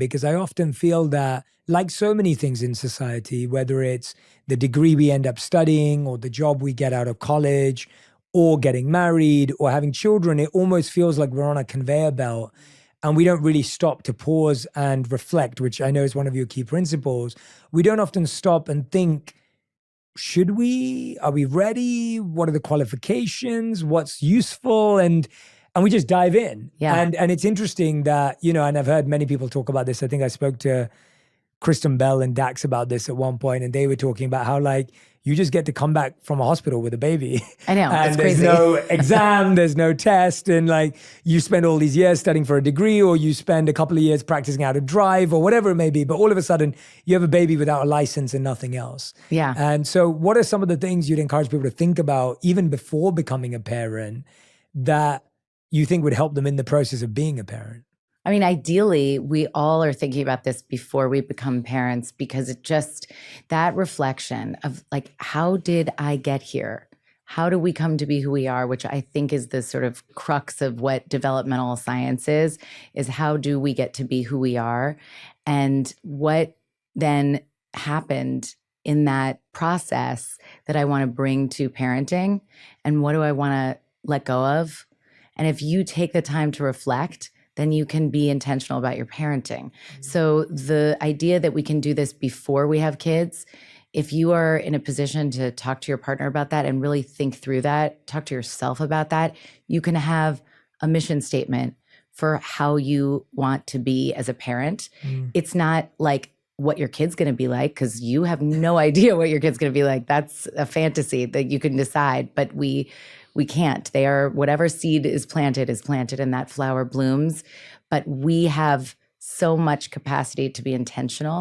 because I often feel that, like so many things in society, whether it's the degree we end up studying or the job we get out of college or getting married or having children, it almost feels like we're on a conveyor belt and we don't really stop to pause and reflect, which I know is one of your key principles. We don't often stop and think, should we? Are we ready? What are the qualifications? What's useful? And we just dive in. Yeah. And it's interesting that, and I've heard many people talk about this. I think I spoke to Kristen Bell and Dax about this at one point, and they were talking about how you just get to come back from a hospital with a baby. I know, and it's there's crazy. no exam, there's no test, and you spend all these years studying for a degree, or you spend a couple of years practicing how to drive or whatever it may be, but all of a sudden you have a baby without a license and nothing else. Yeah. And so what are some of the things you'd encourage people to think about even before becoming a parent that you think would help them in the process of being a parent? I mean, ideally, we all are thinking about this before we become parents, because that reflection of how did I get here? How do we come to be who we are? Which I think is the sort of crux of what developmental science is how do we get to be who we are? And what then happened in that process that I want to bring to parenting? And what do I want to let go of? And if you take the time to reflect, then you can be intentional about your parenting. Mm-hmm. So the idea that we can do this before we have kids, if you are in a position to talk to your partner about that and really think through that, talk to yourself about that, you can have a mission statement for how you want to be as a parent. Mm. It's not like what your kid's going to be like, because you have no idea what your kid's going to be like. That's a fantasy that you can decide, but we can't. They are, whatever seed is planted and that flower blooms. But we have so much capacity to be intentional